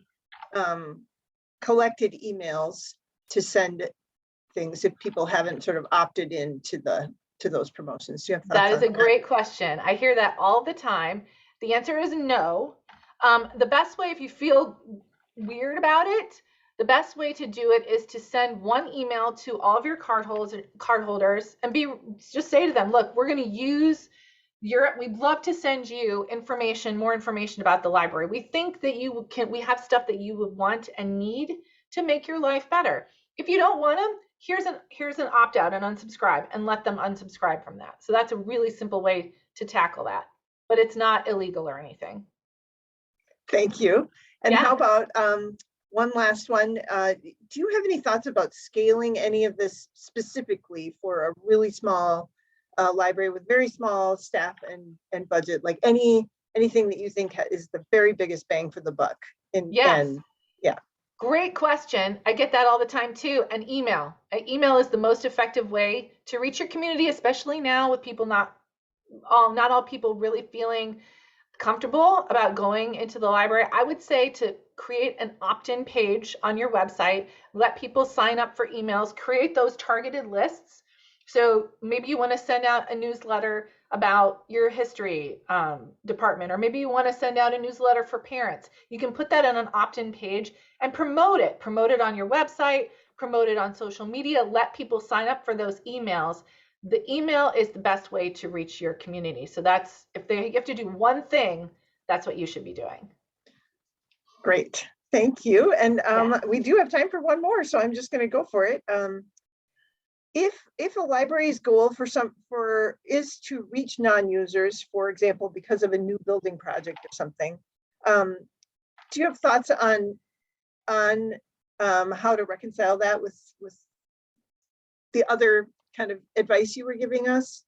collected emails to send things if people haven't sort of opted in to those promotions? Do you have thoughts on that? That is a great question. I hear that all the time. The answer is no. The best way, if you feel weird about it, the best way to do it is to send one email to all of your cardholders and just say to them, look, we're going to use we'd love to send you more information about the library. We think that we have stuff that you would want and need to make your life better. If you don't want them, here's an opt-out and unsubscribe, and let them unsubscribe from that. So that's a really simple way to tackle that, but it's not illegal or anything. Thank you. And yeah. How about one last one? Do you have any thoughts about scaling any of this specifically for a really small library with very small staff and budget? Like anything that you think is the very biggest bang for the buck? Yes. Yeah. Great question. I get that all the time too. And email. Email is the most effective way to reach your community, especially now with people not all people really feeling comfortable about going into the library. I would say to create an opt-in page on your website, let people sign up for emails, create those targeted lists. So maybe you want to send out a newsletter about your history department, or maybe you want to send out a newsletter for parents. You can put that on an opt-in page and promote it on your website, promote it on social media, let people sign up for those emails. The email is the best way to reach your community. So that's, if you have to do one thing, that's what you should be doing. Great, thank you. And we do have time for one more, so I'm just going to go for it. If a library's goal is to reach non-users, for example, because of a new building project or something, do you have thoughts on how to reconcile that with the other kind of advice you were giving us?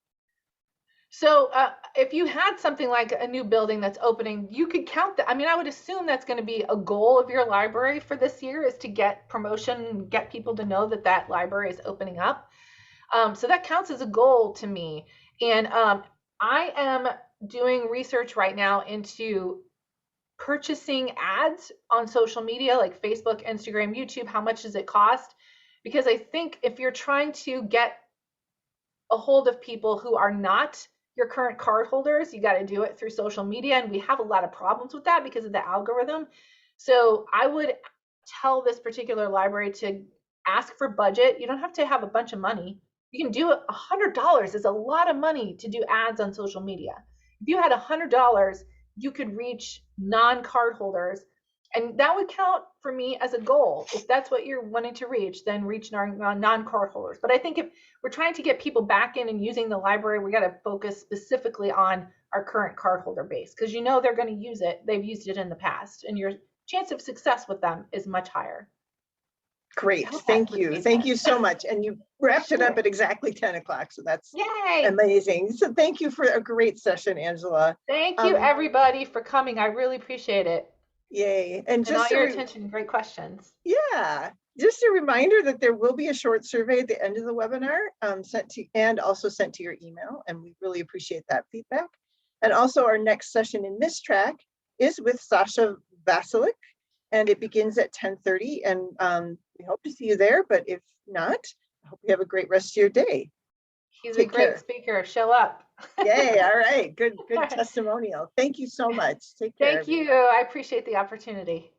So if you had something like a new building that's opening, you could count that. I mean, I would assume that's going to be a goal of your library for this year, is to get promotion, get people to know that library is opening up. So that counts as a goal to me. And I am doing research right now into purchasing ads on social media like Facebook, Instagram, YouTube. How much does it cost? Because I think if you're trying to get a hold of people who are not your current card holders, you got to do it through social media. And we have a lot of problems with that because of the algorithm. So I would tell this particular library to ask for budget. You don't have to have a bunch of money. You can do it. $100 is a lot of money to do ads on social media. If you had $100, you could reach non-card holders And that would count for me as a goal. If that's what you're wanting to reach, then reach our non-card holders. But I think if we're trying to get people back in and using the library, we got to focus specifically on our current card holder base, because you know they're going to use it. They've used it in the past, and your chance of success with them is much higher. Great. Thank you. Thank you so much. And you wrapped it up at exactly 10 o'clock. So that's Yay! Amazing. So thank you for a great session, Angela. Thank you, everybody, for coming. I really appreciate it. Yay. And all your attention. Great questions. Yeah. Just a reminder that there will be a short survey at the end of the webinar sent to your email. And we really appreciate that feedback. And also our next session in this track is with Sasha Vasilik, and it begins at 10:30. And we hope to see you there. But if not, I hope you have a great rest of your day. He's a great speaker. Show up. Yay. All right. Good testimonial. Thank you so much. Take care. Thank you. I appreciate the opportunity.